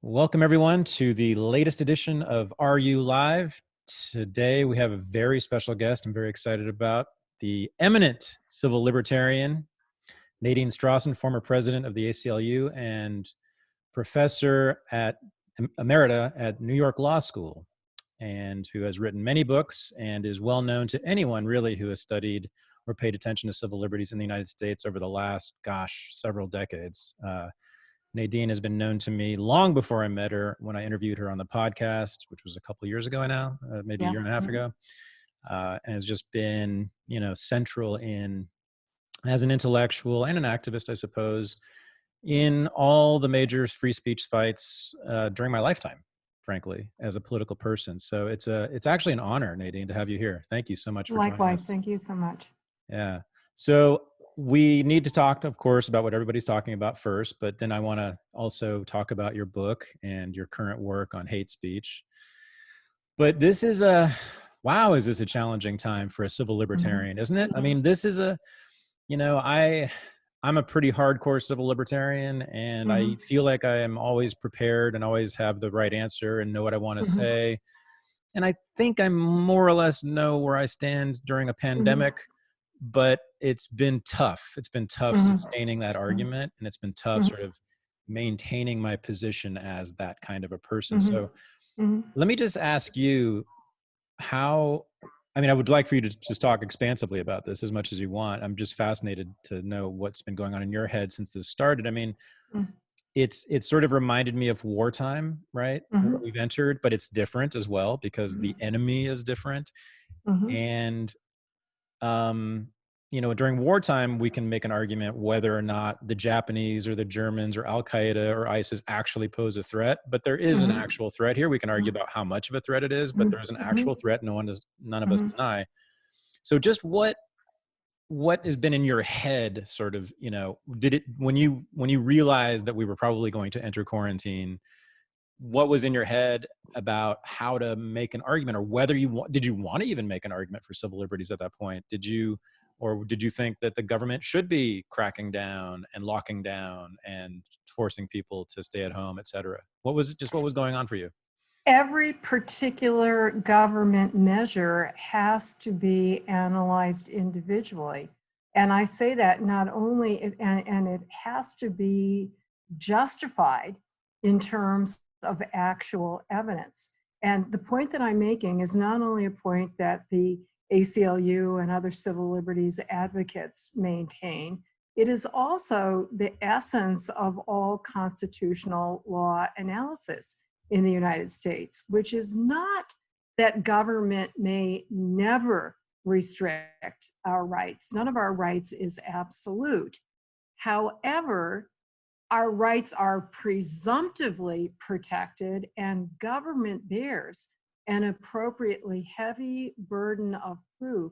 Welcome everyone to the latest edition of RU Live. Today we have a very special guest I'm very excited about, the eminent civil libertarian, Nadine Strossen, former president of the ACLU and professor at emerita at New York Law School, and who has written many books and is well known to anyone really who has studied or paid attention to civil liberties in the United States over the last, several decades. Nadine has been known to me long before I met her, when I interviewed her on the podcast, which was a couple of years ago now, maybe a year and a half ago, and has just been, central in, as an intellectual and an activist, I suppose, in all the major free speech fights during my lifetime, frankly, as a political person. So it's actually an honor, Nadine, to have you here. Thank you so much for joining us. Likewise, thank you so much. Yeah. So we need to talk, of course, about what everybody's talking about first, but then I want to also talk about your book and your current work on hate speech. But this is is this a challenging time for a civil libertarian, isn't it? I mean, this is I'm a pretty hardcore civil libertarian, and I feel like I am always prepared and always have the right answer and know what I want to say. And I think I more or less know where I stand during a pandemic. But it's been tough. It's been tough sustaining that argument, and it's been tough sort of maintaining my position as that kind of a person. So let me just ask you I would like for you to just talk expansively about this as much as you want. I'm just fascinated to know what's been going on in your head since this started. I mean, it's sort of reminded me of wartime, right? What we've entered, but it's different as well because the enemy is different. And during wartime, we can make an argument whether or not the Japanese or the Germans or Al Qaeda or ISIS actually pose a threat, but there is an actual threat here. We can argue about how much of a threat it is, but there is an actual threat. None of us deny. So just what has been in your head, sort of, did it, when you realized that we were probably going to enter quarantine, what was in your head about how to make an argument, or whether did you want to even make an argument for civil liberties at that point? Did you think that the government should be cracking down and locking down and forcing people to stay at home, et cetera? What was going on for you? Every particular government measure has to be analyzed individually. And I say that not only, and it has to be justified in terms of actual evidence. And the point that I'm making is not only a point that the ACLU and other civil liberties advocates maintain, it is also the essence of all constitutional law analysis in the United States, which is not that government may never restrict our rights. None of our rights is absolute. However, our rights are presumptively protected, and government bears an appropriately heavy burden of proof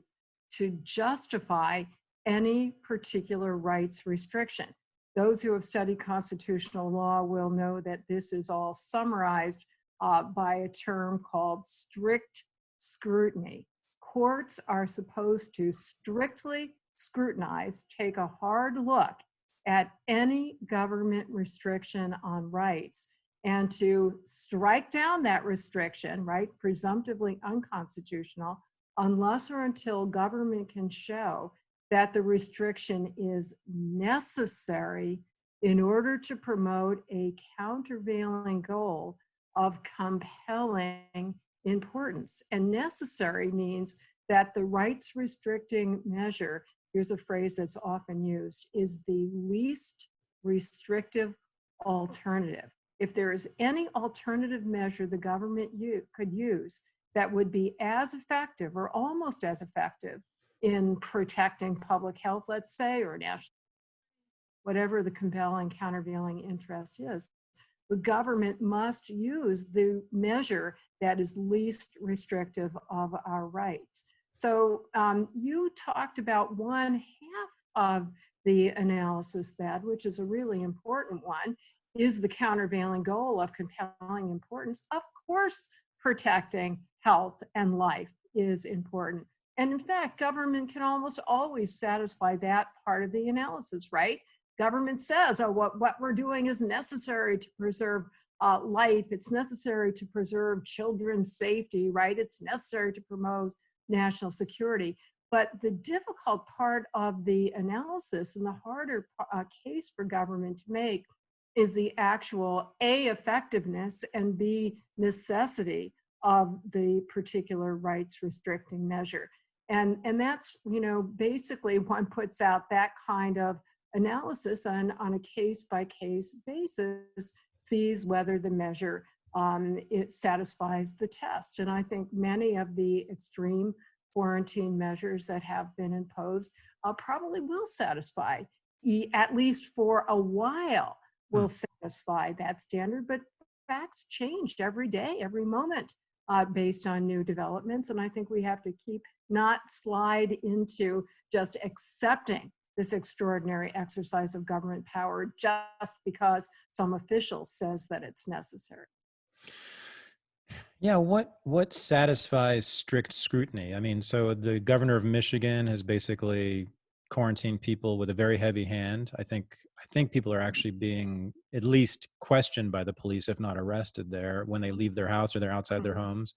to justify any particular rights restriction. Those who have studied constitutional law will know that this is all summarized by a term called strict scrutiny. Courts are supposed to strictly scrutinize, take a hard look at any government restriction on rights, and to strike down that restriction, right, presumptively unconstitutional, unless or until government can show that the restriction is necessary in order to promote a countervailing goal of compelling importance. And necessary means that the rights restricting measure, here's a phrase that's often used, is the least restrictive alternative. If there is any alternative measure the government could use that would be as effective or almost as effective in protecting public health, let's say, or national, whatever the compelling countervailing interest is, the government must use the measure that is least restrictive of our rights. So you talked about one half of the analysis, Thad, which is a really important one, is the countervailing goal of compelling importance. Of course, protecting health and life is important. And in fact, government can almost always satisfy that part of the analysis, right? Government says, oh, what we're doing is necessary to preserve life. It's necessary to preserve children's safety, right? It's necessary to promote national security. But the difficult part of the analysis and the harder case for government to make is the actual A, effectiveness, and B, necessity of the particular rights restricting measure. And that's, basically one puts out that kind of analysis on a case-by-case basis, sees whether the measure it satisfies the test. And I think many of the extreme quarantine measures that have been imposed probably will satisfy, at least for a while, will satisfy that standard. But facts change every day, every moment, based on new developments. And I think we have to not slide into just accepting this extraordinary exercise of government power just because some official says that it's necessary. Yeah, what satisfies strict scrutiny? I mean, so the governor of Michigan has basically quarantined people with a very heavy hand. I think people are actually being at least questioned by the police, if not arrested there, when they leave their house or they're outside their homes.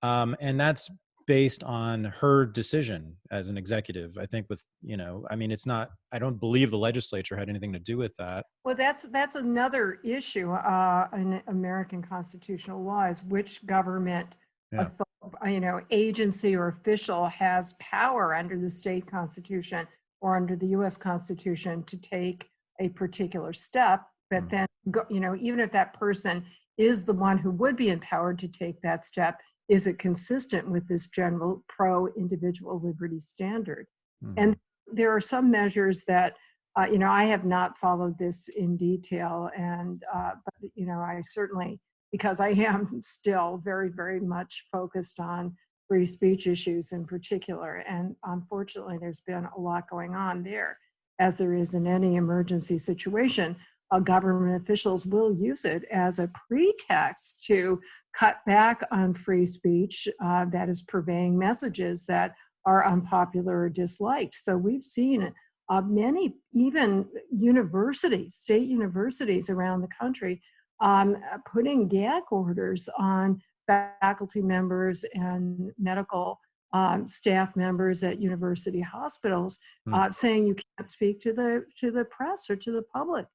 And that's based on her decision as an executive. I think it's not, I don't believe the legislature had anything to do with that. Well, that's another issue in American constitutional law, is which government agency or official has power under the state constitution or under the U.S. Constitution to take a particular step. But then, even if that person is the one who would be empowered to take that step, is it consistent with this general pro-individual liberty standard? And there are some measures that, I have not followed this in detail, but I certainly, because I am still very, very much focused on free speech issues in particular, and unfortunately there's been a lot going on there, as there is in any emergency situation. Government officials will use it as a pretext to cut back on free speech that is purveying messages that are unpopular or disliked. So we've seen many, even state universities around the country, putting gag orders on faculty members and medical staff members at university hospitals, saying you can't speak to the press or to the public.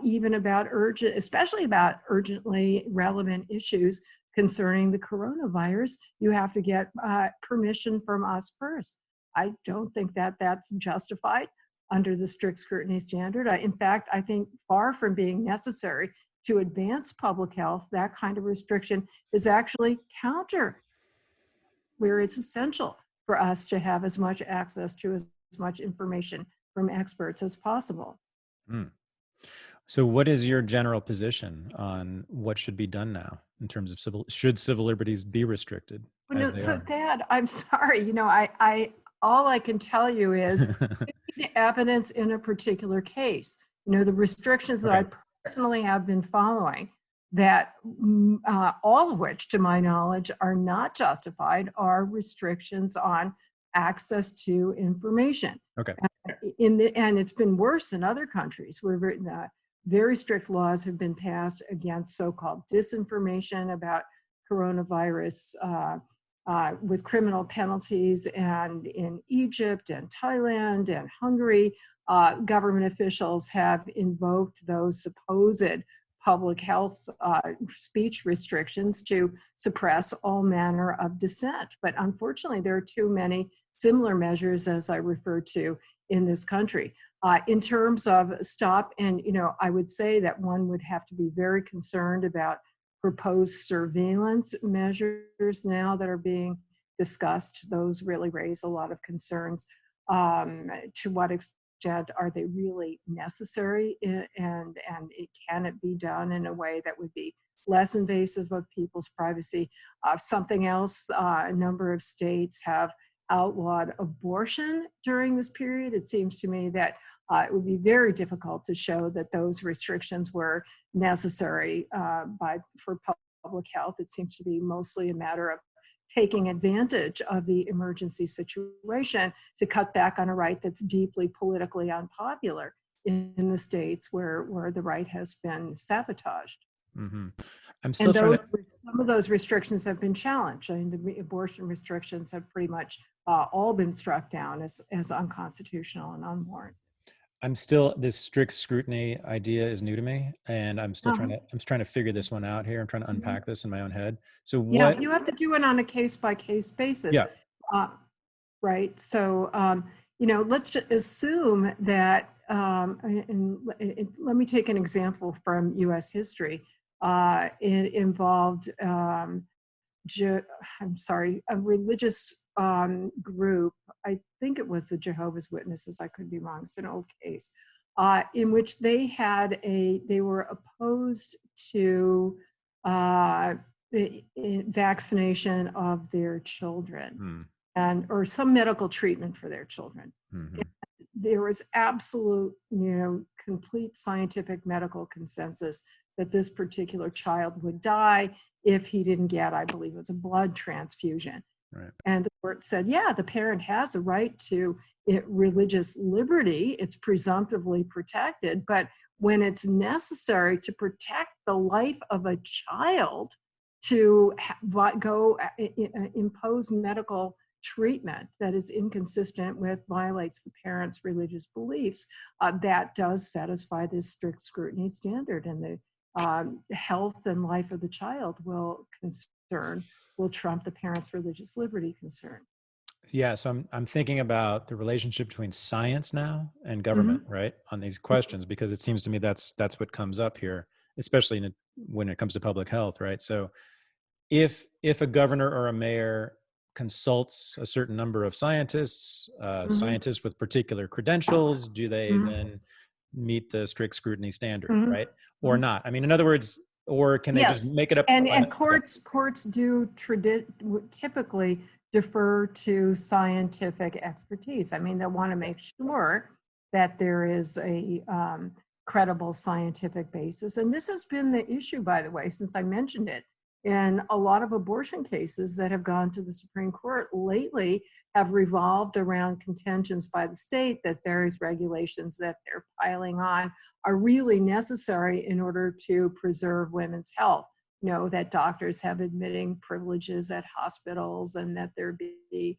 Even about especially about urgently relevant issues concerning the coronavirus, you have to get permission from us first. I don't think that that's justified under the strict scrutiny standard. In fact, I think far from being necessary to advance public health, that kind of restriction is actually counter, where it's essential for us to have as much access to as much information from experts as possible. So what is your general position on what should be done now in terms of should civil liberties be restricted? Dad, I'm sorry, all I can tell you is the evidence in a particular case, the restrictions that I personally have been following, that all of which, to my knowledge, are not justified, are restrictions on access to information. And it's been worse in other countries where very strict laws have been passed against so-called disinformation about coronavirus with criminal penalties. And in Egypt and Thailand and Hungary, government officials have invoked those supposed public health speech restrictions to suppress all manner of dissent. But unfortunately, there are too many similar measures, as I referred to, in this country. In terms of I would say that one would have to be very concerned about proposed surveillance measures now that are being discussed. Those really raise a lot of concerns. To what extent are they really necessary, and can it be done in a way that would be less invasive of people's privacy? Something else, a number of states have outlawed abortion during this period. It seems to me that it would be very difficult to show that those restrictions were necessary for public health. It seems to be mostly a matter of taking advantage of the emergency situation to cut back on a right that's deeply politically unpopular in the states where the right has been sabotaged. Hmm. I'm still And trying to. some of those restrictions have been challenged. I mean, the abortion restrictions have pretty much all been struck down as unconstitutional and unwarranted. I'm still, this strict scrutiny idea is new to me, and Uh-huh. I'm trying to figure this one out here. I'm trying to Mhm. unpack this in my own head. So Yeah, what? you have to do it on a case-by-case basis, Yeah. uh, right? So, let's just assume that, let me take an example from U.S. history. It involved Je I'm sorry, a religious group. I think it was the Jehovah's Witnesses. I could be wrong. It's an old case in which they were opposed to uh, vaccination of their children Hmm. and or some medical treatment for their children. Hmm. There was absolute, complete scientific medical consensus that this particular child would die if he didn't get, I believe it was a blood transfusion. Right. And the court said, yeah, the parent has a right to religious liberty. It's presumptively protected. But when it's necessary to protect the life of a child to impose medical treatment that is inconsistent with, violates the parent's religious beliefs, that does satisfy this strict scrutiny standard. And the health and life of the child will trump the parent's religious liberty concern. Yeah, so I'm thinking about the relationship between science now and government, Mhm. right, on these questions, because it seems to me that's what comes up here, especially when it comes to public health, right? So if a governor or a mayor consults a certain number of scientists, Mhm. scientists with particular credentials, do they Mhm. then meet the strict scrutiny standard, Mhm. right, or Mhm. not? I mean, in other words, or can they just Yes, make it up? and Yeah. courts do typically defer to scientific expertise. I mean, they want to make sure that there is a credible scientific basis. And this has been the issue, by the way, since I mentioned it. In a lot of abortion cases that have gone to the Supreme Court lately have revolved around contentions by the state that various regulations that they're piling on are really necessary in order to preserve women's health. That doctors have admitting privileges at hospitals and that there be,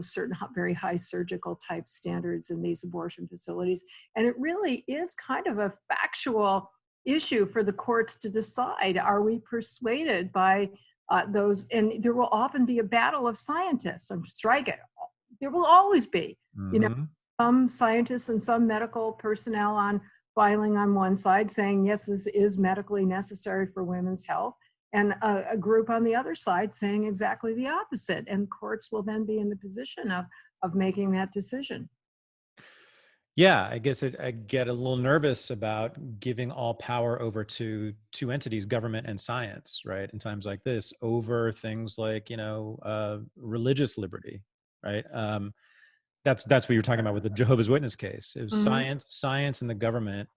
certain very high surgical type standards in these abortion facilities. And it really is kind of a factual issue for the courts to decide. Are we persuaded by those? And there will often be a battle of scientists. I'm strike it. There will always be, Hmm. some scientists and some medical personnel on filing on one side saying, yes, this is medically necessary for women's health, and a group on the other side saying exactly the opposite. And courts will then be in the position of making that decision. Yeah, I guess I get a little nervous about giving all power over to two entities, government and science, right? In times like this, over things like, religious liberty, right? That's what you're talking about with the Jehovah's Witness case. It was Mhm. science and the government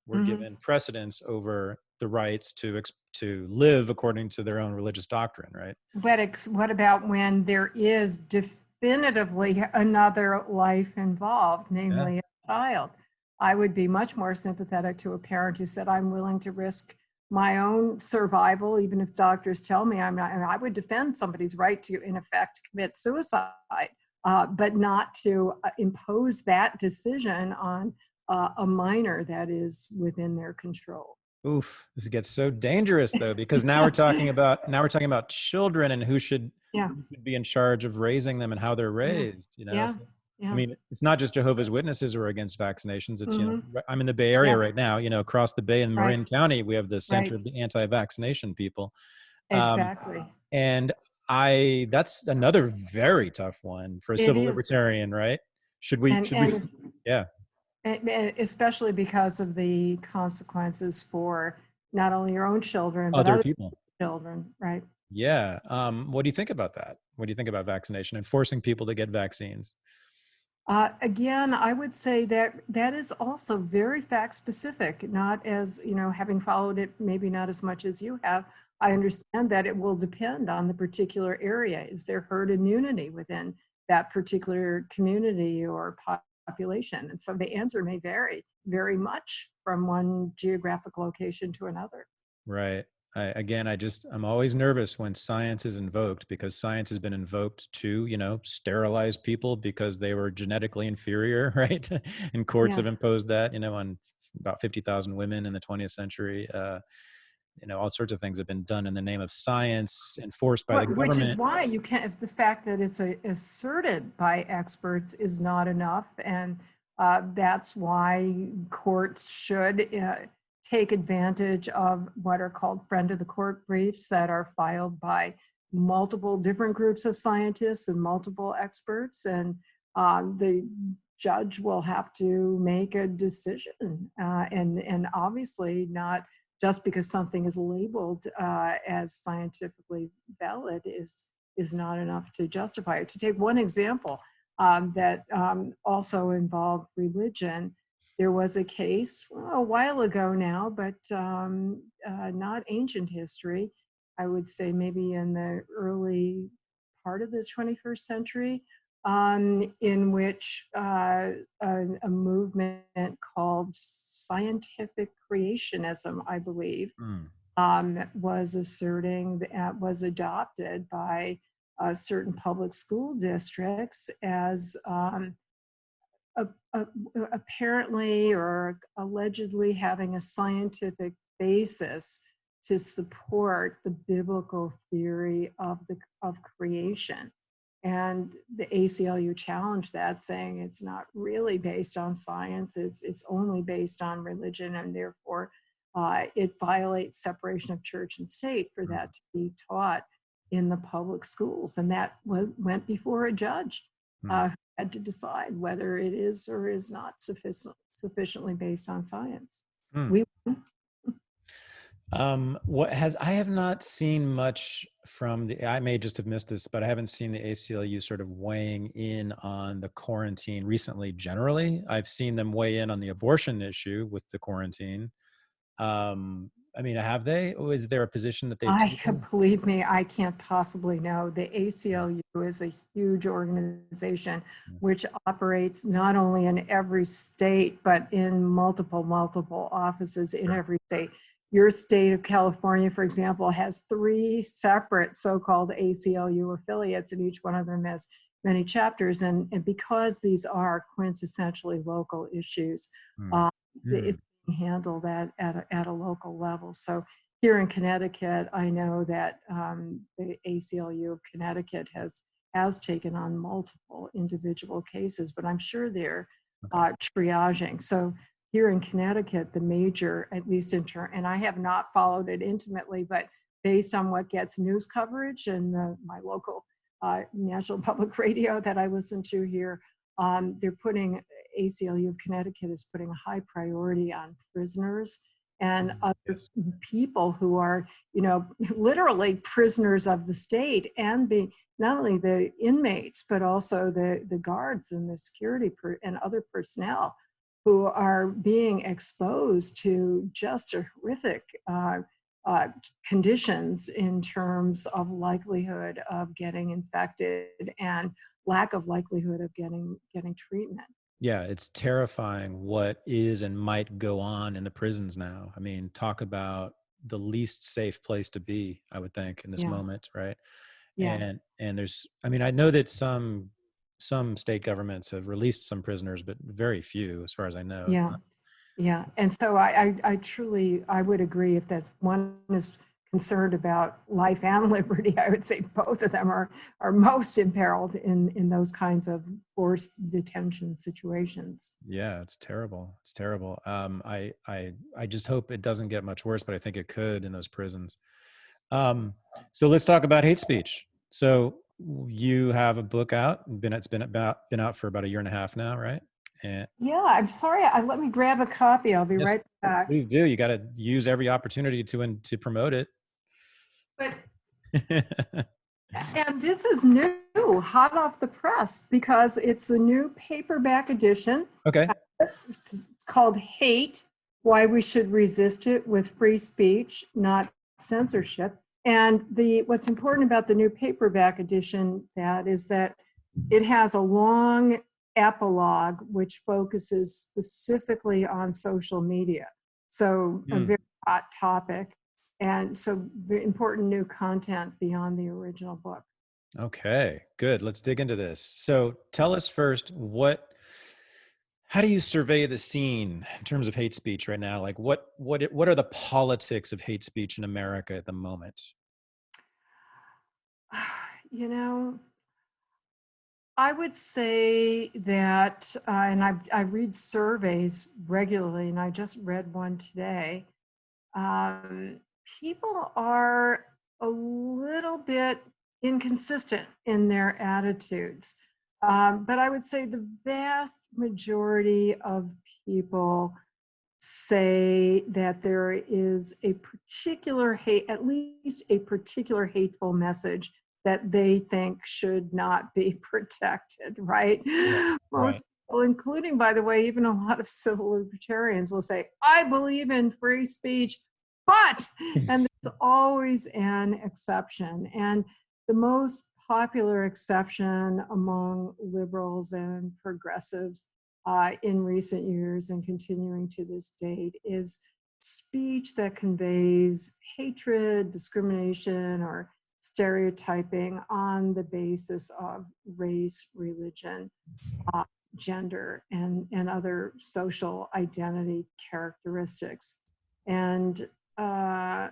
were Mhm. given precedence over the rights to live according to their own religious doctrine, right? But what about when there is definitively another life involved, Yeah. namely a child? I would be much more sympathetic to a parent who said, I'm willing to risk my own survival, even if doctors tell me I'm not. And I would defend somebody's right to, in effect, commit suicide, but not to impose that decision on a minor that is within their control. Oof, this gets so dangerous though, because now we're talking about children and Yeah, who should be in charge of raising them and how they're yeah, raised, you know? yeah, So, I yeah. mean, it's not just Jehovah's Witnesses who are against vaccinations. It's, Hmm. I'm in the Bay Area Yeah, right now, across the Bay in right, Marin County, we have the right. Center of the Anti-Vaccination People. Um, Exactly. and that's another very tough one for a It civil is. libertarian, right? And, Should we, yeah, and especially because of the consequences for not only your own children, but other other people. children, right? Yeah. What do you think about that? What do you think about vaccination and forcing people to get vaccines? Again, I would say that that is also very fact specific, not as, having followed it, maybe not as much as you have. I understand that it will depend on the particular area. Is there herd immunity within that particular community or population? And so the answer may vary very much from one geographic location to another. Right. I'm always nervous when science is invoked, because science has been invoked to, sterilize people because they were genetically inferior, right? And courts Yeah. have imposed that, on about 50,000 women in the 20th century. All sorts of things have been done in the name of science, enforced by the Which is government. why you can't, if the fact that it's asserted by experts is not enough. And that's why courts should take advantage of what are called friend of the court briefs that are filed by multiple different groups of scientists and multiple experts. And the judge will have to make a decision. And obviously not just because something is labeled as scientifically valid is not enough to justify it. To take one example that also involved religion, there was a case a while ago now, but not ancient history. I would say maybe in the early part of the 21st century, in which a movement called scientific creationism, I believe, Mm. was asserting that was adopted by certain public school districts as a, a, apparently or allegedly having a scientific basis to support the biblical theory of creation. And the ACLU challenged that, saying it's not really based on science, it's only based on religion, and therefore it violates separation of church and state for that to be taught in the public schools. And that went before a judge Mm. who had to decide whether it is or is not sufficiently based on science. Mm. We I have not seen much from I may just have missed this, but I haven't seen the ACLU sort of weighing in on the quarantine recently generally. I've seen them weigh in on the abortion issue with the quarantine. Have they? Or is there a position that they've taken? believe me, I can't possibly know. The ACLU is a huge organization which operates not only in every state, but in multiple offices in every state. Your state of California, for example, has 3 separate so-called ACLU affiliates, and each one of them has many chapters. And because these are quintessentially local issues, Mm. it's Mm. handled at a local level. So here in Connecticut, I know that the ACLU of Connecticut has taken on multiple individual cases, but I'm sure they're Okay. triaging. So here in Connecticut, the major, at least in turn, and I have not followed it intimately, but based on what gets news coverage and my local National Public Radio that I listen to here, they're putting, ACLU of Connecticut is putting a high priority on prisoners and other Yes. people who are, literally prisoners of the state, and be not only the inmates, but also the guards and the security and other personnel who are being exposed to just horrific conditions in terms of likelihood of getting infected and lack of likelihood of getting treatment. Yeah, it's terrifying what is and might go on in the prisons now. Talk about the least safe place to be, I would think, in this Yeah, moment, right? yeah, And there's, I know that some state governments have released some prisoners, but very few, as far as I know. yeah. Yeah, and so I truly, I would agree, if that one is concerned about life and liberty, I would say both of them are most imperiled in those kinds of forced detention situations. Yeah, it's terrible. It's terrible. I just hope it doesn't get much worse, but I think it could in those prisons. So let's talk about hate speech. So you have a book out. It's been out for about 1.5 years now, right? And Yeah, I'm sorry. Let me grab a copy. I'll be yes, right back. please do. You got to use every opportunity to promote it. But and this is new, hot off the press, because it's the new paperback edition. Okay. It's called Hate, Why We Should Resist It with Free Speech, Not Censorship. And what's important about the new paperback edition, that is that it has a long epilogue which focuses specifically on social media. So a very hot topic. And so very important new content beyond the original book. Okay, good. Let's dig into this. So tell us first, how do you survey the scene in terms of hate speech right now? Like what are the politics of hate speech in America at the moment? You know, I would say that, and I read surveys regularly, and I just read one today. Um, People are a little bit inconsistent in their attitudes. But I would say the vast majority of people say that there is a particular hate, at least a particular hateful message that they think should not be protected, right? Right. Right. Most people, including, by the way, even a lot of civil libertarians will say, I believe in free speech, but, and there's always an exception. And the most popular exception among liberals and progressives in recent years and continuing to this date is speech that conveys hatred, discrimination, or stereotyping on the basis of race, religion, uh, gender, and other social identity characteristics. And uh,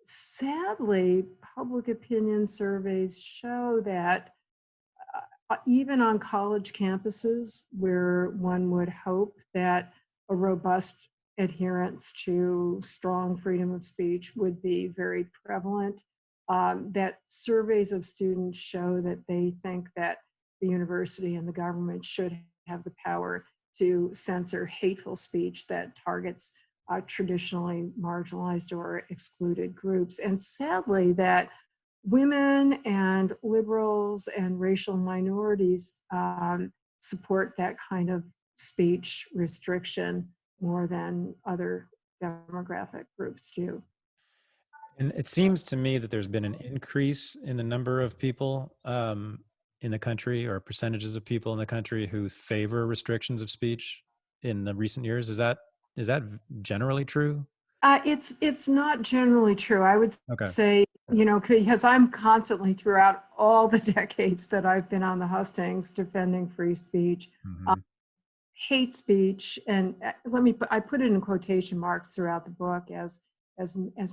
sadly, public opinion surveys show that even on college campuses where one would hope that a robust adherence to strong freedom of speech would be very prevalent, that surveys of students show that they think that the university and the government should have the power to censor hateful speech that targets traditionally marginalized or excluded groups. And sadly, that women and liberals and racial minorities support that kind of speech restriction more than other demographic groups do. And it seems to me that there's been an increase in the number of people in the country, or percentages of people in the country who favor restrictions of speech in the recent years. Is that generally true? It's not generally true. I would Okay. say, because I'm constantly throughout all the decades that I've been on the hustings defending free speech, Hmm. hate speech, and I put it in quotation marks throughout the book, as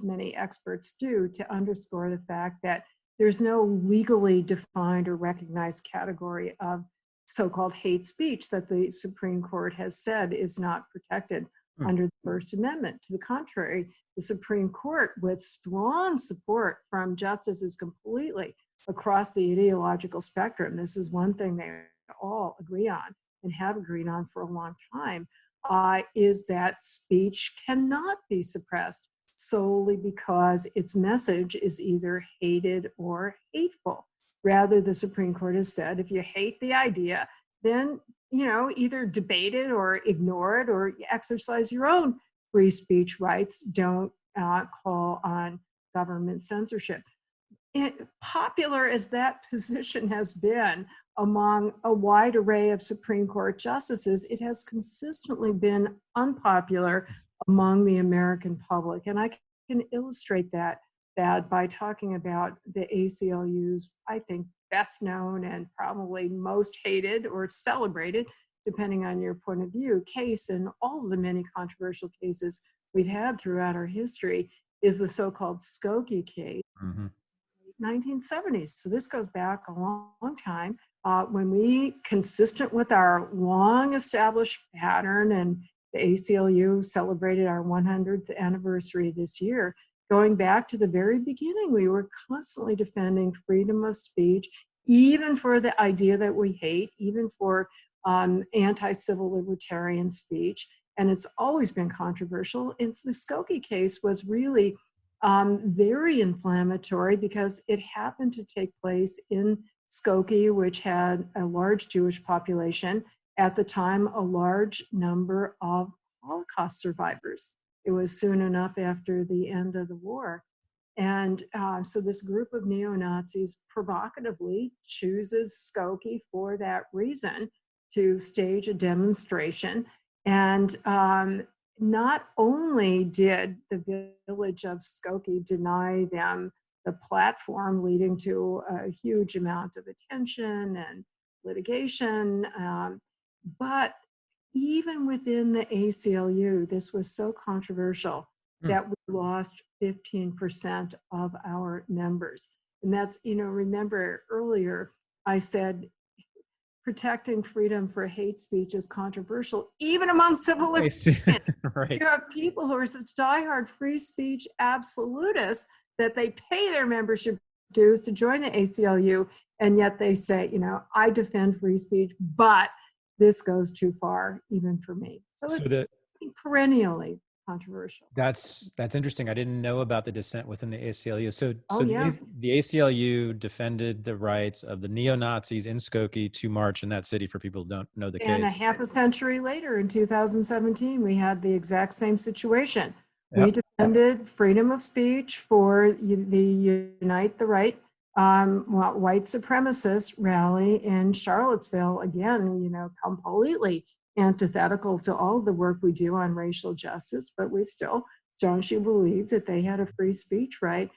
many experts do, to underscore the fact that there's no legally defined or recognized category of so-called hate speech that the Supreme Court has said is not protected Hmm. under the First Amendment. To the contrary, the Supreme Court, with strong support from justices completely across the ideological spectrum, this is one thing they all agree on and have agreed on for a long time, is that speech cannot be suppressed solely because its message is either hated or hateful. Rather, the Supreme Court has said if you hate the idea, then either debate it or ignore it or exercise your own free speech rights. Don't call on government censorship. Popular as that position has been among a wide array of Supreme Court justices, it has consistently been unpopular among the American public. And I can illustrate that by talking about the ACLU's, I think, best known and probably most hated or celebrated, depending on your point of view, case in all of the many controversial cases we've had throughout our history is the so-called Skokie case. Hmm. 1970s. So this goes back a long time when we, consistent with our long established pattern, and the ACLU celebrated our 100th anniversary this year. Going back to the very beginning, we were constantly defending freedom of speech, even for the idea that we hate, even for anti-civil libertarian speech. And it's always been controversial. And the Skokie case was really very inflammatory because it happened to take place in Skokie, which had a large Jewish population, at the time a large number of Holocaust survivors. It was soon enough after the end of the war. And so this group of neo-Nazis provocatively chooses Skokie for that reason to stage a demonstration. And not only did the village of Skokie deny them the platform, leading to a huge amount of attention and litigation, but even within the ACLU, this was so controversial Hmm. that we lost 15% of our members. And that's, remember earlier I said protecting freedom for hate speech is controversial, even among civil I see. libertarians. Right. You have people who are such diehard free speech absolutists that they pay their membership dues to join the ACLU, and yet they say, I defend free speech, but this goes too far even for me. So So it's perennially controversial. that's interesting. I didn't know about the dissent within the ACLU. So Oh, yeah. the ACLU defended the rights of the neo-Nazis in Skokie to march in that city, for people who don't know the And a case. half a century later, in 2017, we had the exact same situation. We Yep. defended freedom of speech for the Unite the Right white supremacist rally in Charlottesville. Again, completely antithetical to all the work we do on racial justice, but we still staunchly believe that they had a free speech right.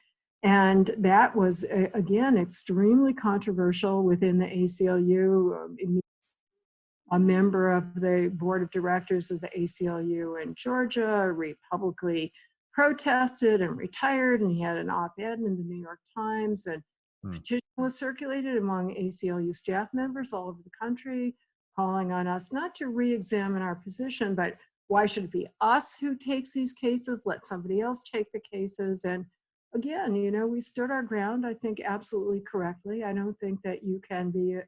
And that was, again, extremely controversial within the ACLU. A member of the board of directors of the ACLU in Georgia publicly protested and retired, and he had an op-ed in the New York Times, and a petition was circulated among ACLU staff members all over the country, calling on us not to re-examine our position, but why should it be us who takes these cases? Let somebody else take the cases. And again, we stood our ground, I think, absolutely correctly. I don't think that you can be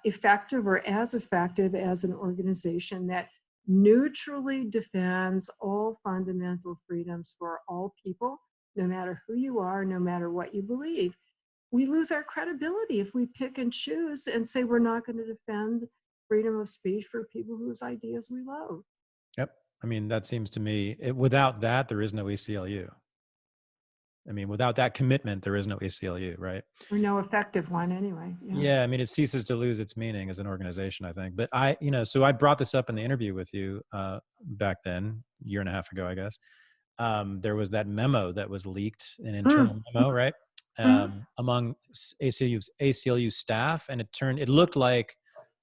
effective or as effective as an organization that neutrally defends all fundamental freedoms for all people, no matter who you are, no matter what you believe. We lose our credibility if we pick and choose and say we're not going to defend freedom of speech for people whose ideas we love. Yep. I mean, that seems to me, without that, there is no ACLU. I mean, without that commitment, there is no ACLU, right? Or no effective one anyway. Yeah. I mean, it ceases to lose its meaning as an organization, I think. But so I brought this up in the interview with you back then, a year and a half ago, I guess. There was that memo that was leaked, an internal memo, right? Among ACLU staff. And it looked like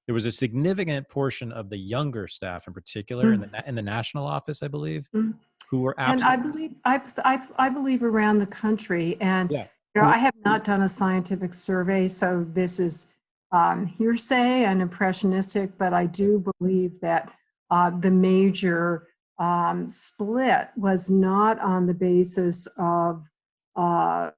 there was a significant portion of the younger staff in particular in the national office, I believe, who were And absolutely. I believe around the country, and Yeah. I have not done a scientific survey, so this is hearsay and impressionistic, but I do believe that the major split was not on the basis of uh,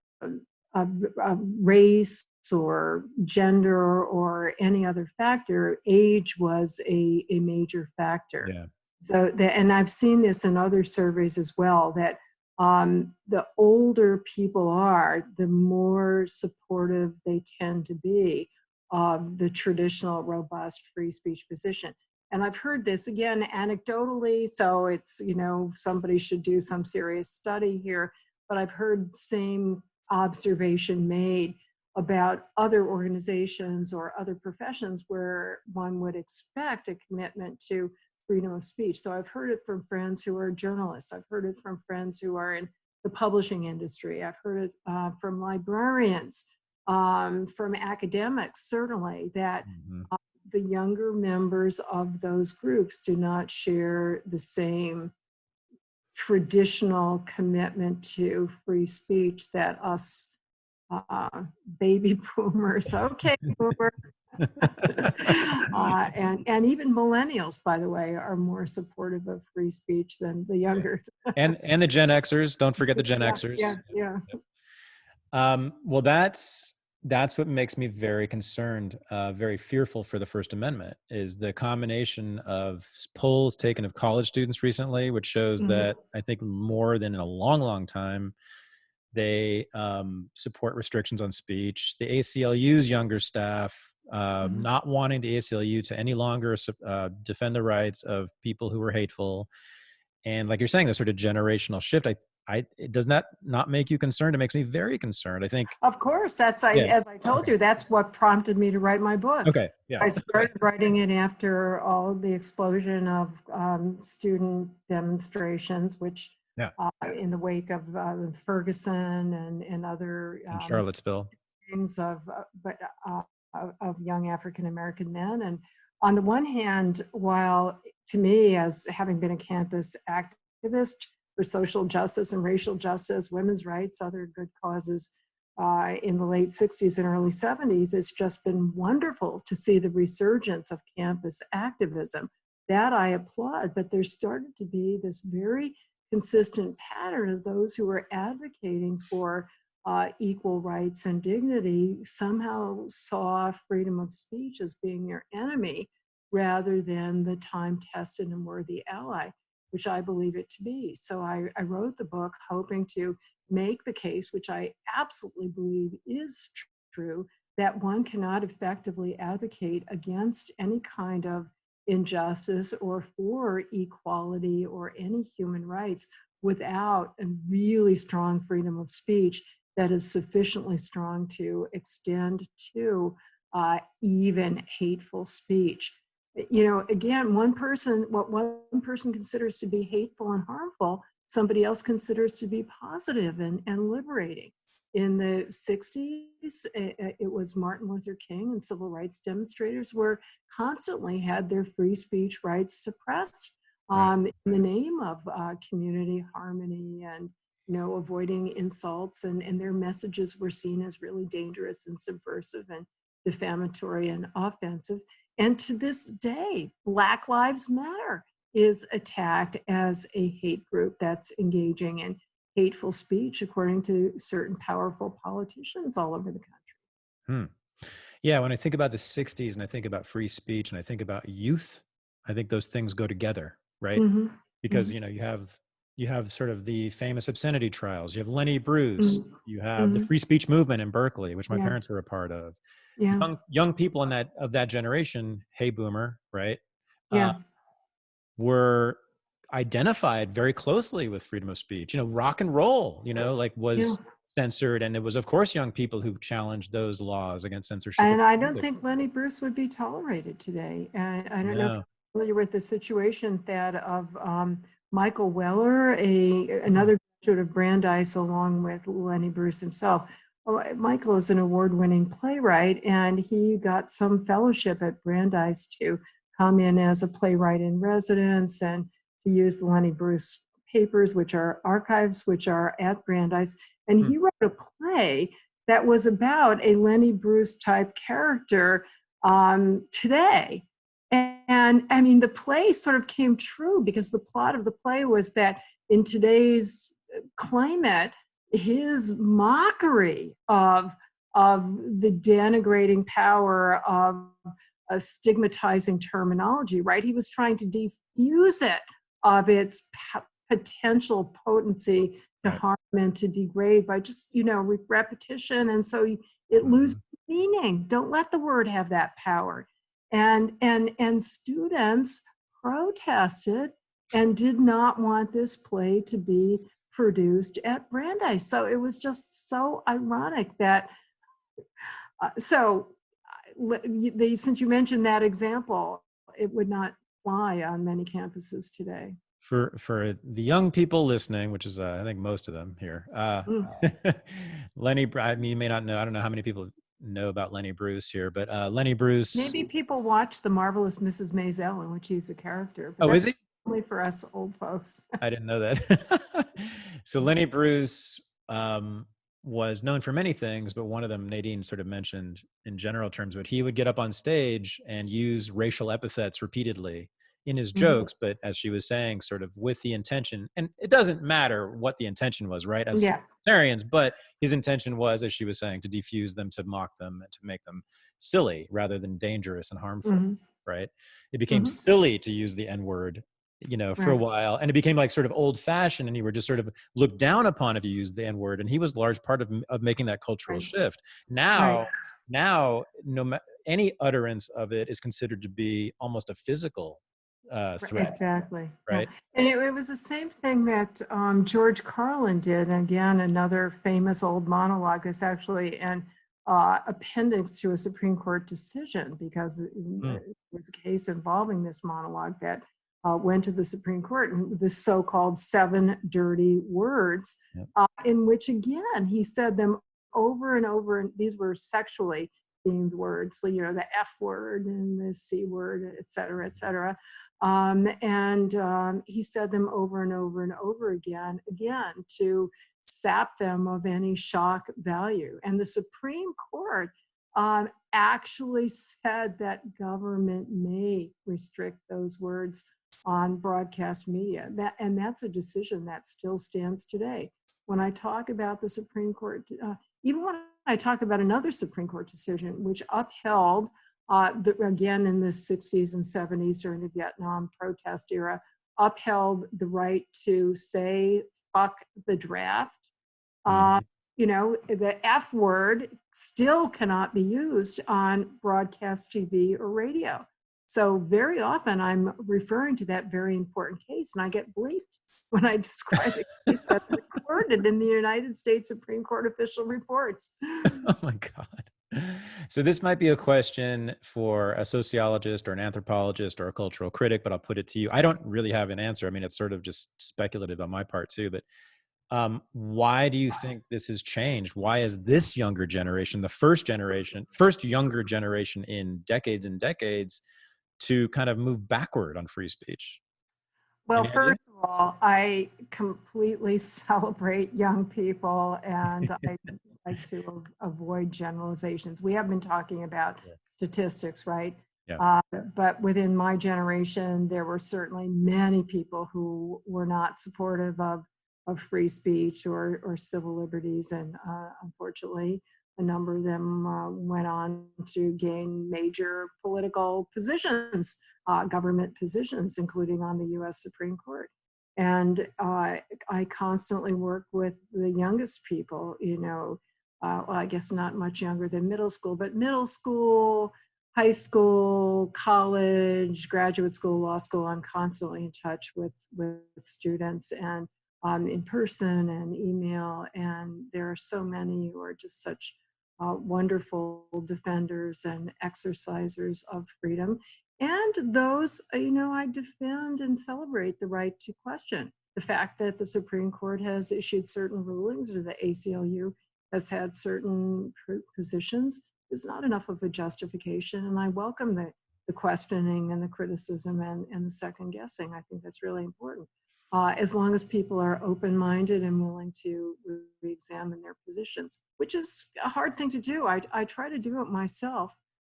race or gender or any other factor. Age was a major factor. Yeah. So, and I've seen this in other surveys as well, that the older people are, the more supportive they tend to be of the traditional robust free speech position. And I've heard this again anecdotally, so it's, somebody should do some serious study here, but I've heard same observation made about other organizations or other professions where one would expect a commitment to freedom of speech. So I've heard it from friends who are journalists. I've heard it from friends who are in the publishing industry. I've heard it from librarians, from academics, certainly, that the younger members of those groups do not share the same traditional commitment to free speech that us baby boomers, okay, boomer, and even millennials, by the way, are more supportive of free speech than the younger. and the Gen Xers. Don't forget the Gen Xers. Yeah. Well, that's what makes me very concerned, very fearful for the First Amendment, is the combination of polls taken of college students recently, which shows that I think more than in a long, long time, they support restrictions on speech. The ACLU's younger staff not wanting the ACLU to any longer defend the rights of people who were hateful. And like you're saying, the sort of generational shift, it does not make you concerned. It makes me very concerned. I think. Of course, Yeah. as I told Okay. you, that's what prompted me to write my book. Okay. Yeah. I started writing it after all the explosion of student demonstrations, which Yeah. in the wake of Ferguson and other In Charlottesville. things of young African American men. And on the one hand, while to me, as having been a campus activist for social justice and racial justice, women's rights, other good causes in the late 60s and early 70s, it's just been wonderful to see the resurgence of campus activism. That I applaud, but there started to be this very consistent pattern of those who were advocating for equal rights and dignity somehow saw freedom of speech as being their enemy rather than the time-tested and worthy ally, which I believe it to be. So I wrote the book hoping to make the case, which I absolutely believe is true, that one cannot effectively advocate against any kind of injustice or for equality or any human rights without a really strong freedom of speech that is sufficiently strong to extend to even hateful speech. You know, again, what one person considers to be hateful and harmful, somebody else considers to be positive and liberating. In the 60s, it was Martin Luther King and civil rights demonstrators were constantly had their free speech rights suppressed in the name of community harmony and avoiding insults, and their messages were seen as really dangerous and subversive and defamatory and offensive. And to this day, Black Lives Matter is attacked as a hate group that's engaging in hateful speech, according to certain powerful politicians all over the country. Yeah, when I think about the 60s and I think about free speech and I think about youth, I think those things go together, right? Mm-hmm. Because Mm-hmm. you have sort of the famous obscenity trials. You have Lenny Bruce. Mm-hmm. You have the Mm-hmm. free speech movement in Berkeley, which my Yeah. parents were a part of. Yeah. Young people in that generation, hey boomer, right? Yeah. Were identified very closely with freedom of speech. Rock and roll, like Yeah. was censored, and it was, of course, young people who challenged those laws against censorship of And I don't music. think Lenny Bruce would be tolerated today. And I don't know if No. you're familiar with the situation that of Michael Weller, another graduate of Brandeis, along with Lenny Bruce himself. Well, Michael is an award-winning playwright, and he got some fellowship at Brandeis to come in as a playwright in residence and to use the Lenny Bruce papers, which are archives, which are at Brandeis. And he wrote a play that was about a Lenny Bruce type character today. And I mean, the play sort of came true because the plot of the play was that in today's climate, his mockery of the denigrating power of a stigmatizing terminology, right? He was trying to defuse it of its potential potency to harm and to degrade by just, repetition. And so it loses meaning. Don't let the word have that power. And students protested and did not want this play to be produced at Brandeis. So it was just so ironic that, since you mentioned that example, it would not fly on many campuses today. For the young people listening, which is I think most of them here, Lenny. I mean, you may not know. I don't know how many people know about Lenny Bruce here, but Lenny Bruce. Maybe people watch The Marvelous Mrs. Maisel, in which he's a character. But oh, is he? Only for us old folks. I didn't know that. So Lenny Bruce was known for many things, but one of them Nadine sort of mentioned in general terms, but he would get up on stage and use racial epithets repeatedly in his jokes, but as she was saying, sort of with the intention, and it doesn't matter what the intention was, right? As libertarians, but his intention was, as she was saying, to defuse them, to mock them, and to make them silly rather than dangerous and harmful, right? It became silly to use the N-word, for a while, and it became like sort of old fashioned, and you were just sort of looked down upon if you used the N-word, and he was a large part of making that cultural shift. Now, no any utterance of it is considered to be almost a physical threat, Exactly. Yeah. right? And it was the same thing that George Carlin did. And again, another famous old monologue is actually an appendix to a Supreme Court decision, because it Mm, was a case involving this monologue that went to the Supreme Court, and the so-called 7 dirty words, yep. in which, again, he said them over and over. And these were sexually themed words, the F word and the C word, et cetera, et cetera. He said them over and over and over again to sap them of any shock value. And the Supreme Court actually said that government may restrict those words on broadcast media. And that's a decision that still stands today. When I talk about the Supreme Court, even when I talk about another Supreme Court decision which upheld, again in the 60s and 70s during the Vietnam protest era, upheld the right to say fuck the draft. Mhm. The F word still cannot be used on broadcast TV or radio. So very often I'm referring to that very important case, and I get bleeped when I describe a case that's recorded in the United States Supreme Court official reports. Oh my God. So this might be a question for a sociologist or an anthropologist or a cultural critic, but I'll put it to you. I don't really have an answer. I mean, it's sort of just speculative on my part too, but why do you think this has changed? Why is this younger generation, the first younger generation in decades and decades, to kind of move backward on free speech? Well, Any idea? first of all, I completely celebrate young people, and I like to avoid generalizations. We have been talking about Yeah. statistics, right? Yeah. But within my generation, there were certainly many people who were not supportive of free speech or civil liberties. And unfortunately, a number of them went on to gain major political positions, government positions, including on the US Supreme Court. And I constantly work with the youngest people, well, I guess not much younger than middle school, but middle school, high school, college, graduate school, law school. I'm constantly in touch with students, and in person and email. And there are so many who are just such wonderful defenders and exercisers of freedom. And those, I defend and celebrate the right to question. The fact that the Supreme Court has issued certain rulings, or the ACLU has had certain positions, is not enough of a justification. And I welcome the questioning and the criticism and the second guessing. I think that's really important. As long as people are open-minded and willing to re-examine their positions, which is a hard thing to do. I try to do it myself.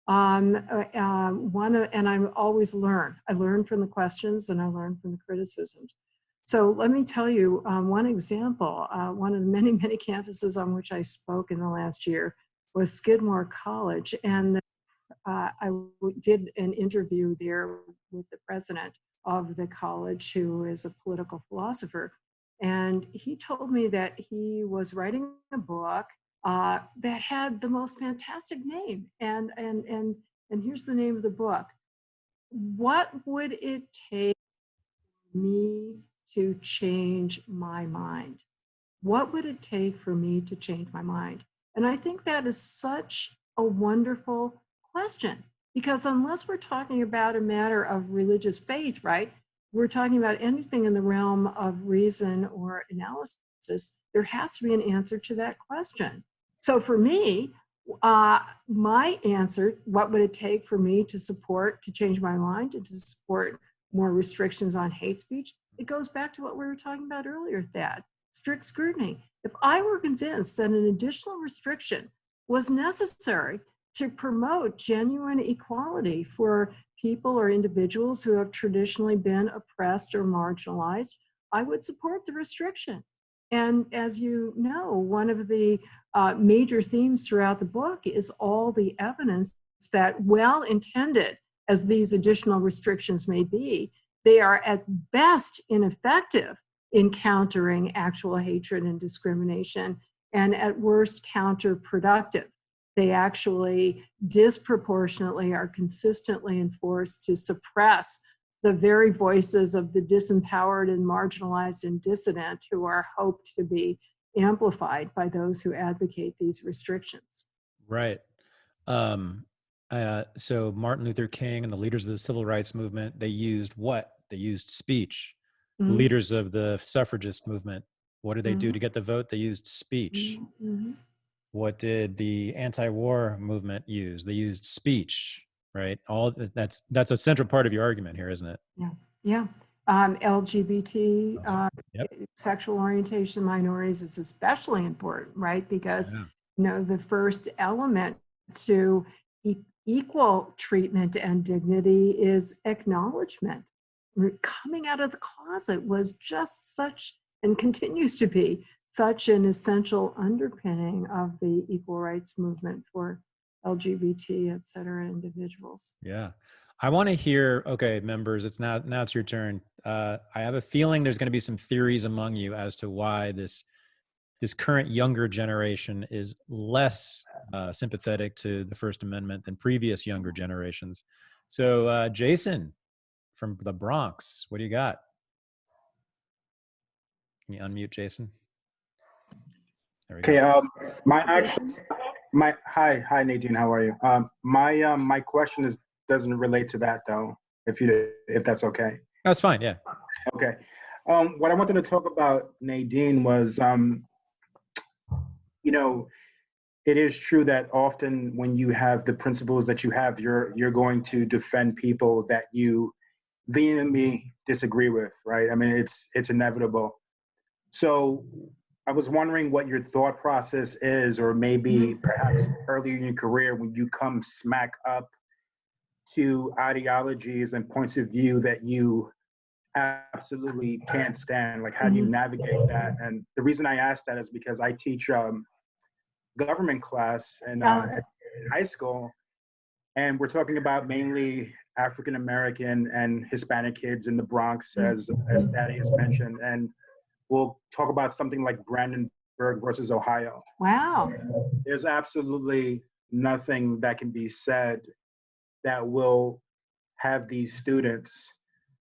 And I always learn. I learn from the questions, and I learn from the criticisms. So let me tell you one example. One of the many, many campuses on which I spoke in the last year was Skidmore College. And I did an interview there with the president of the college, who is a political philosopher. And he told me that he was writing a book that had the most fantastic name. And here's the name of the book. What would it take me to change my mind? What would it take for me to change my mind? And I think that is such a wonderful question, because unless we're talking about a matter of religious faith, right? We're talking about anything in the realm of reason or analysis, there has to be an answer to that question. So for me, my answer, what would it take for me to change my mind and to support more restrictions on hate speech? It goes back to what we were talking about earlier, Thad. Strict scrutiny. If I were convinced that an additional restriction was necessary to promote genuine equality for people or individuals who have traditionally been oppressed or marginalized, I would support the restriction. And as you know, one of the major themes throughout the book is all the evidence that, well intended as these additional restrictions may be, they are at best ineffective in countering actual hatred and discrimination, and at worst counterproductive. They actually disproportionately are consistently enforced to suppress the very voices of the disempowered and marginalized and dissident who are hoped to be amplified by those who advocate these restrictions. Right. Um, so Martin Luther King and the leaders of the civil rights movement, they used what? They used speech. The Mhm. leaders of the suffragist movement, what did they do Mhm. to get the vote? They used speech. Mhm. What did the anti-war movement use? They used speech, right? All that's a central part of your argument here, isn't it? Yeah, yeah. LGBT, Yep. sexual orientation minorities is especially important, right? Because, Yeah. the first element to equal treatment and dignity is acknowledgement. Coming out of the closet was just such, and continues to be, such an essential underpinning of the equal rights movement for LGBT, et cetera, individuals. Yeah. I want to hear, okay, members, now it's your turn. I have a feeling there's going to be some theories among you as to why this current younger generation is less sympathetic to the First Amendment than previous younger generations. So, Jason from the Bronx, what do you got? Can you unmute Jason? There we Okay, go. my actually, hi Nadine, how are you? My question doesn't relate to that though, if that's okay. That's fine. Yeah. Okay, what I wanted to talk about, Nadine, was you know, it is true that often when you have the principles that you have, you're going to defend people that you vehemently disagree with, right? I mean, it's inevitable. So I was wondering what your thought process is, or maybe perhaps early in your career when you come smack up to ideologies and points of view that you absolutely can't stand. Like, how do you navigate that? And the reason I ask that is because I teach government class in high school, and we're talking about mainly African American and Hispanic kids in the Bronx, as Thaddeus mentioned, and we'll talk about something like Brandenburg versus Ohio. Wow. There's absolutely nothing that can be said that will have these students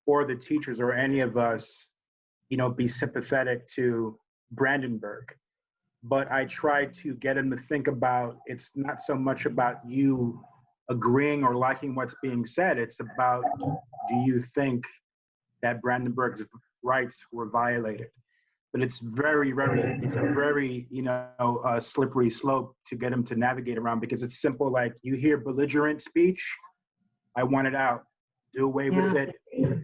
or the teachers or any of us, be sympathetic to Brandenburg. But I try to get them to think about, it's not so much about you agreeing or liking what's being said. It's about, do you think that Brandenburg's rights were violated? But it's it's a very, slippery slope to get them to navigate around, because it's simple. Like, you hear belligerent speech, I want it out, do away with it,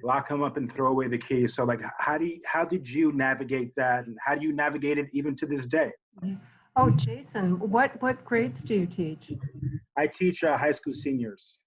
lock them up and throw away the key. So like, how did you navigate that? And how do you navigate it even to this day? Oh, Jason, what grades do you teach? I teach high school seniors.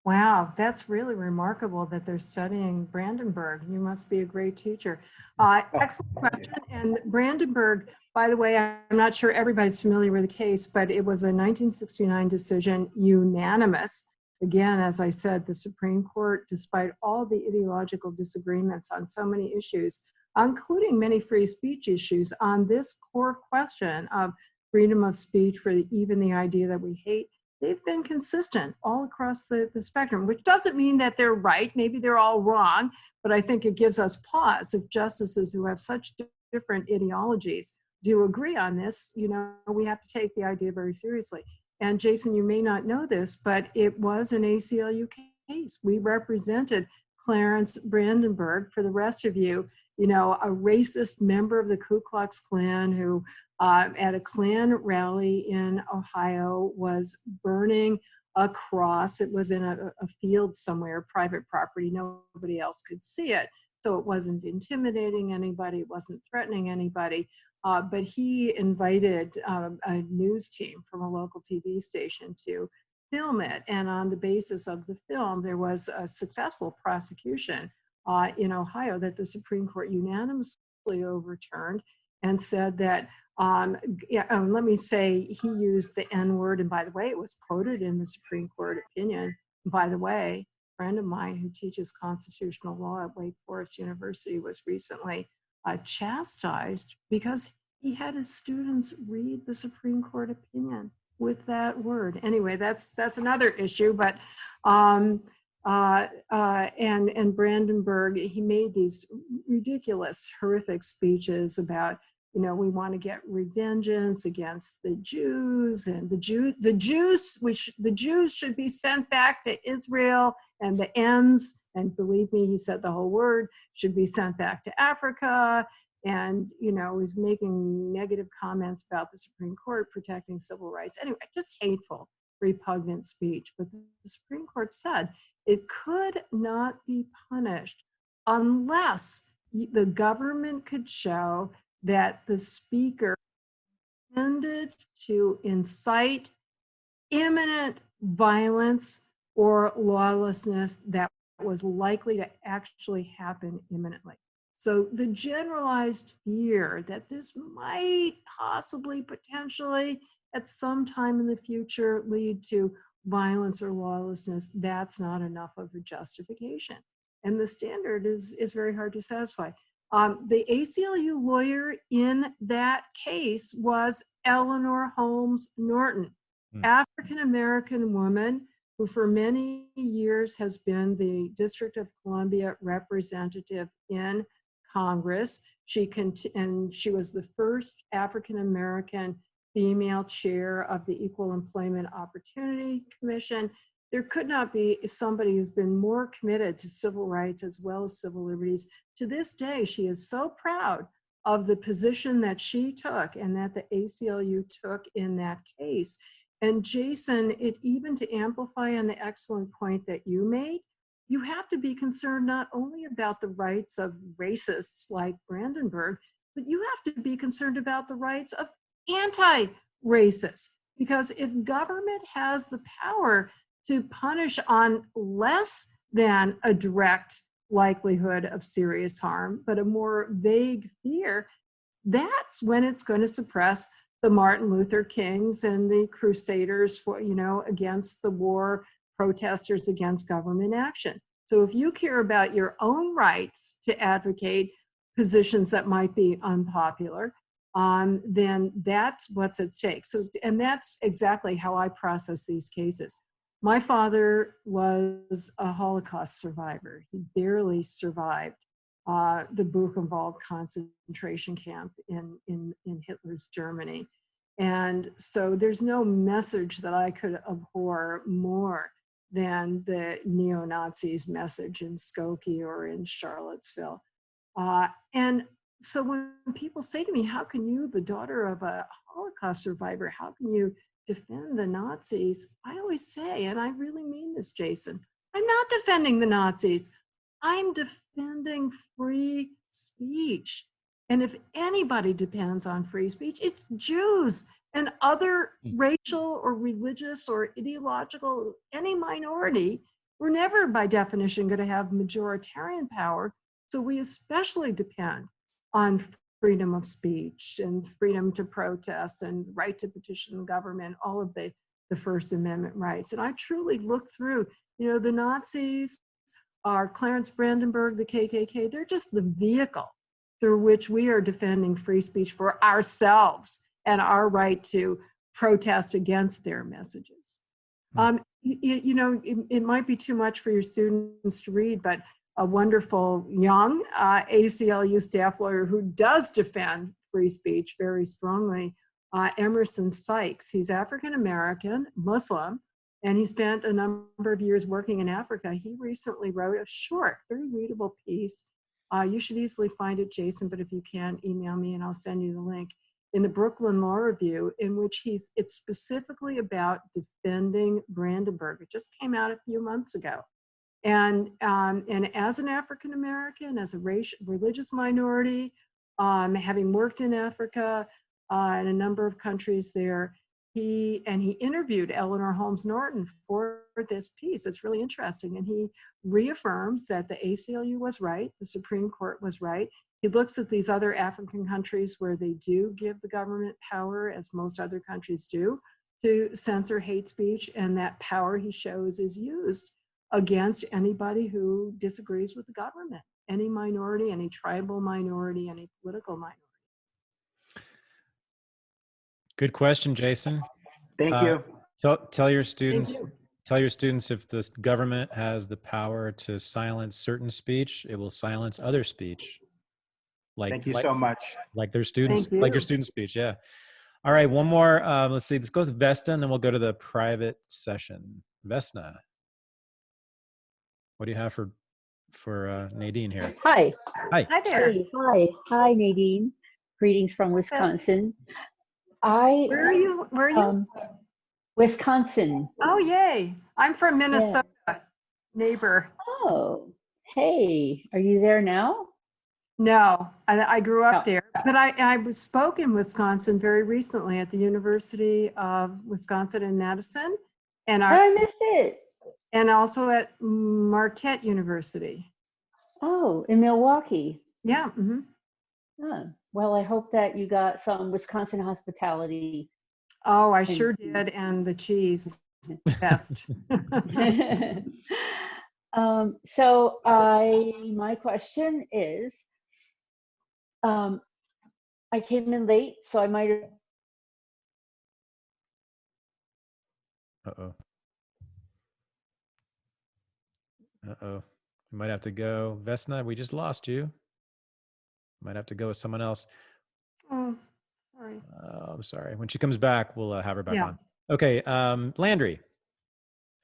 Wow, that's really remarkable that they're studying Brandenburg. You must be a great teacher. Excellent question. And Brandenburg, by the way, I'm not sure everybody's familiar with the case, but it was a 1969 decision, unanimous. Again, as I said, the Supreme Court, despite all the ideological disagreements on so many issues, including many free speech issues, on this core question of freedom of speech for even the idea that we hate, they've been consistent all across the spectrum, which doesn't mean that they're right. Maybe they're all wrong, but I think it gives us pause. If justices who have such different ideologies do agree on this, we have to take the idea very seriously. And Jason, you may not know this, but it was an ACLU case. We represented Clarence Brandenburg. For the rest of you, a racist member of the Ku Klux Klan who at a Klan rally in Ohio was burning a cross. It was in a field somewhere, private property. Nobody else could see it. So it wasn't intimidating anybody. It wasn't threatening anybody. But he invited a news team from a local TV station to film it. And on the basis of the film, there was a successful prosecution in Ohio that the Supreme Court unanimously overturned and said that, let me say, he used the N-word. And by the way, it was quoted in the Supreme Court opinion. By the way, a friend of mine who teaches constitutional law at Wake Forest University was recently chastised because he had his students read the Supreme Court opinion with that word. Anyway, that's another issue. But And Brandenburg, he made these ridiculous, horrific speeches about, you know, we want to get revengeance against the Jews, and the Jews should be sent back to Israel, and the M's, and believe me, he said the whole word, should be sent back to Africa. And, you know, he's making negative comments about the Supreme Court protecting civil rights. Anyway, just hateful, repugnant speech. But the Supreme Court said it could not be punished unless the government could show that the speaker intended to incite imminent violence or lawlessness that was likely to actually happen imminently. So the generalized fear that this might possibly, potentially, at some time in the future lead to violence or lawlessness, that's not enough of a justification. And the standard is very hard to satisfy. The ACLU lawyer in that case was Eleanor Holmes Norton, African-American woman who for many years has been the District of Columbia representative in Congress. And she was the first African-American female chair of the Equal Employment Opportunity Commission. There could not be somebody who's been more committed to civil rights as well as civil liberties. To this day, she is so proud of the position that she took and that the ACLU took in that case. And Jason, even to amplify on the excellent point that you made, you have to be concerned not only about the rights of racists like Brandenburg, but you have to be concerned about the rights of anti-racists. Because if government has the power to punish on less than a direct likelihood of serious harm, but a more vague fear, that's when it's going to suppress the Martin Luther Kings and the crusaders for, you know, against the war, protesters against government action. So if you care about your own rights to advocate positions that might be unpopular, then that's what's at stake. So, and that's exactly how I process these cases. My father was a Holocaust survivor. He barely survived the Buchenwald concentration camp in Hitler's Germany. And so there's no message that I could abhor more than the neo-Nazis' message in Skokie or in Charlottesville. And so when people say to me, how can you, the daughter of a Holocaust survivor, how can you defend the Nazis? I always say, and I really mean this, Jason, I'm not defending the Nazis. I'm defending free speech. And if anybody depends on free speech, it's Jews and other racial or religious or ideological, any minority. We're never by definition going to have majoritarian power. So we especially depend on freedom of speech and freedom to protest and right to petition the government, all of the First Amendment rights. And I truly look through, you know, the Nazis, our Clarence Brandenburg, the KKK, they're just the vehicle through which we are defending free speech for ourselves and our right to protest against their messages. You know, it might be too much for your students to read, but a wonderful young ACLU staff lawyer who does defend free speech very strongly, Emerson Sykes. He's African-American, Muslim, and he spent a number of years working in Africa. He recently wrote a short, very readable piece. You should easily find it, Jason, but if you can, email me and I'll send you the link, in the Brooklyn Law Review, in which it's specifically about defending Brandenburg. It just came out a few months ago. And as an African-American, as a religious minority, having worked in Africa and a number of countries there, he interviewed Eleanor Holmes Norton for this piece. It's really interesting. And he reaffirms that the ACLU was right, the Supreme Court was right. He looks at these other African countries where they do give the government power, as most other countries do, to censor hate speech, and that power, he shows, is used against anybody who disagrees with the government, any minority, any tribal minority, any political minority. Good question, Jason. Thank you. Tell your students, Tell your students if the government has the power to silence certain speech, it will silence other speech. Thank you so much. Like their students, Thank you. like your student speech. Yeah. All right. One more. Let's see. Let's go with Vesta, and then we'll go to the private session. Vesna, what do you have for Nadine here? Hi. Hi. Hi there. Hey, hi, Nadine. Greetings from Wisconsin. Where are you? Where are you? Wisconsin. Oh, yay. I'm from Minnesota, neighbor. Oh, hey, are you there now? No, I grew up Oh. there, but I spoke in Wisconsin very recently at the University of Wisconsin in Madison, and I missed it. and also at Marquette University. Oh, in Milwaukee. Yeah. Mm-hmm. Huh. Well, I hope that you got some Wisconsin hospitality. Oh, I sure did, and the cheese, best. So my question is, I came in late, so I might have. Uh-oh. Uh-oh. You might have to go. Vesna, we just lost you. Might have to go with someone else. Oh, sorry. I'm sorry. When she comes back, we'll have her back Yeah. on. Okay. Landry.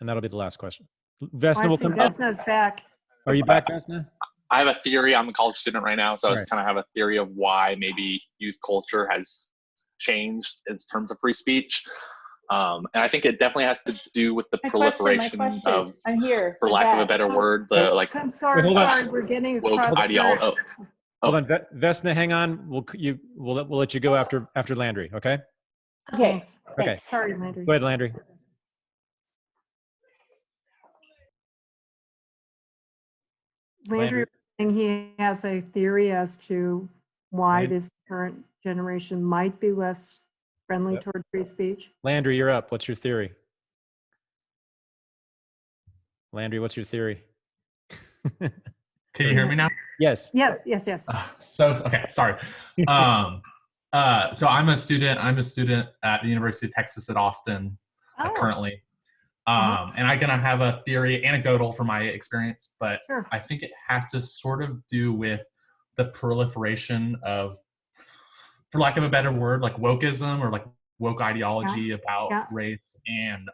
And that'll be the last question. Vesna I will see come. Vesna's back. Are you back, Vesna? I have a theory. I'm a college student right now, so I All just kind of have a theory of why maybe youth culture has changed in terms of free speech. And I think it definitely has to do with the proliferation of, I'm here. for lack of a better word, the like I'm sorry. Wait, hold on. Sorry, we're getting woke across. ideology. Hold on, Vesna, hang on. We'll let you go after Landry. Okay. Okay. Thanks. Okay. Thanks. Sorry, Landry. Go ahead, Landry. Landry, he has a theory as to why Land- this current generation might be less friendly Yep. toward free speech. Landry, you're up. What's your theory? Landry, what's your theory? Can you hear me now? Yes. Yes, yes, yes. Okay, sorry. So I'm a student at the University of Texas at Austin currently. And I'm gonna have a theory, anecdotal from my experience, but Sure. I think it has to sort of do with the proliferation of, for lack of a better word, like wokeism or like woke ideology about race. And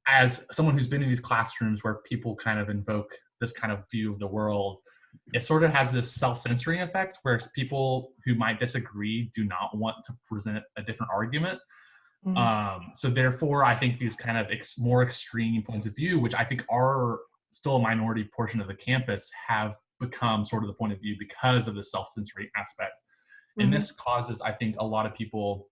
as someone who's been in these classrooms where people kind of invoke this kind of view of the world, it sort of has this self-censoring effect where people who might disagree do not want to present a different argument. So therefore, I think these kind of more extreme points of view, which I think are still a minority portion of the campus, have become sort of the point of view because of the self-censoring aspect. And this causes, I think, a lot of people,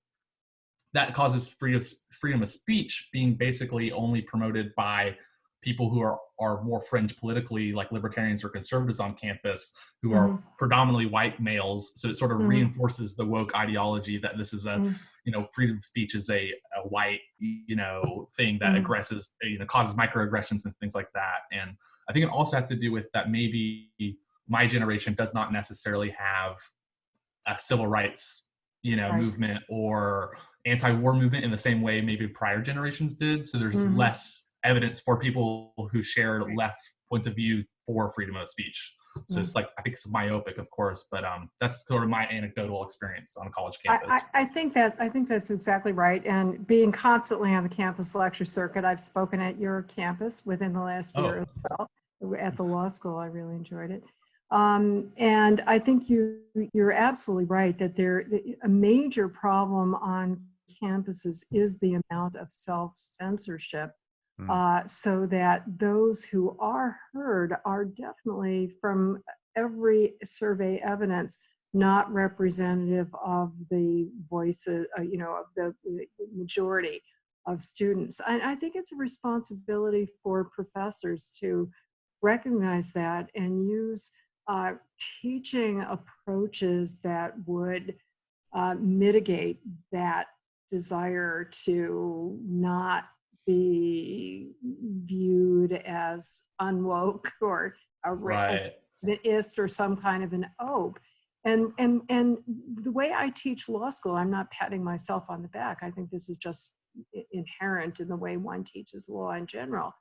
that causes freedom of speech being basically only promoted by people who are more fringe politically, like libertarians or conservatives on campus, who are predominantly white males. So it sort of reinforces the woke ideology that this is a, freedom of speech is a white, thing that aggresses, causes microaggressions and things like that. And I think it also has to do with that maybe my generation does not necessarily have a civil rights, movement or anti-war movement in the same way maybe prior generations did. So there's less evidence for people who share left points of view for freedom of speech. So it's like, I think it's myopic, of course, but that's sort of my anecdotal experience on a college campus. I think that's exactly right. And being constantly on the campus lecture circuit, I've spoken at your campus within the last year as well. At the law school, I really enjoyed it. And I think you're absolutely right that a major problem on campuses is the amount of self-censorship, so that those who are heard are definitely, from every survey evidence, not representative of the voices, of the majority of students. And I think it's a responsibility for professors to recognize that and use teaching approaches that would mitigate that desire to not be viewed as unwoke or a racist or some kind of an ope. And the way I teach law school, I'm not patting myself on the back. I think this is just inherent in the way one teaches law in general.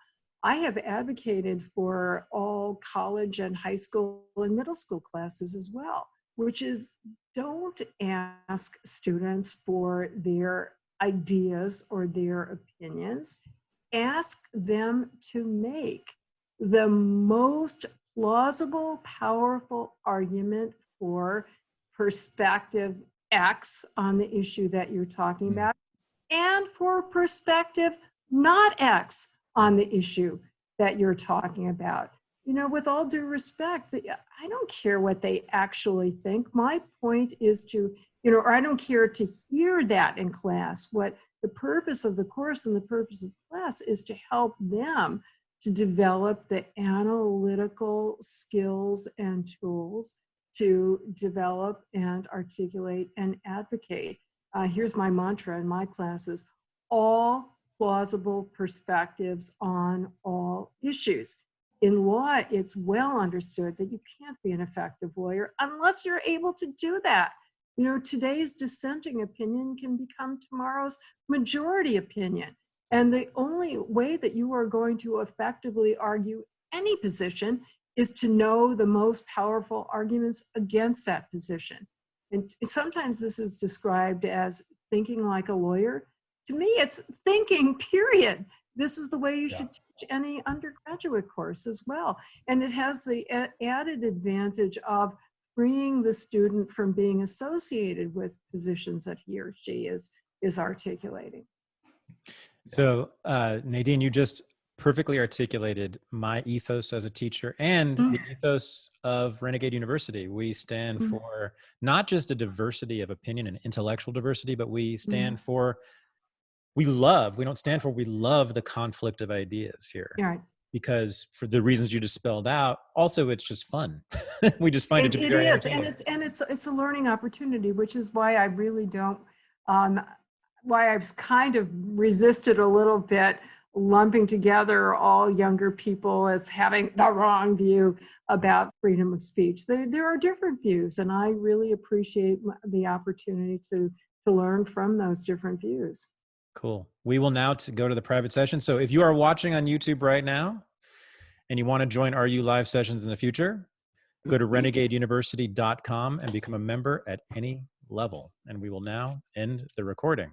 I have advocated for all college and high school and middle school classes as well, which is don't ask students for their ideas or their opinions. Ask them to make the most plausible, powerful argument for perspective X on the issue that you're talking about, and for perspective not X on the issue that you're talking about. You know, with all due respect, I don't care what they actually think. My point is to, you know, or I don't care to hear that in class. What the purpose of the course and the purpose of class is to help them to develop the analytical skills and tools to develop and articulate and advocate. Here's my mantra in my classes: all plausible perspectives on all issues. In law, it's well understood that you can't be an effective lawyer unless you're able to do that. You know, today's dissenting opinion can become tomorrow's majority opinion. And the only way that you are going to effectively argue any position is to know the most powerful arguments against that position. And sometimes this is described as thinking like a lawyer. To me, it's thinking, period. This is the way you should teach any undergraduate course as well. And it has the added advantage of freeing the student from being associated with positions that he or she is articulating. So Nadine, you just perfectly articulated my ethos as a teacher and the ethos of Renegade University. We stand for not just a diversity of opinion and intellectual diversity, but we stand for, we don't stand for, we love the conflict of ideas here. Right. Because for the reasons you just spelled out, also it's just fun. We just find it to be very entertaining. And it's a learning opportunity, which is why I really don't, why I've kind of resisted a little bit lumping together all younger people as having the wrong view about freedom of speech. There are different views, and I really appreciate the opportunity to learn from those different views. Cool. We will now go to the private session. So if you are watching on YouTube right now and you want to join RU live sessions in the future, go to renegadeuniversity.com and become a member at any level. And we will now end the recording.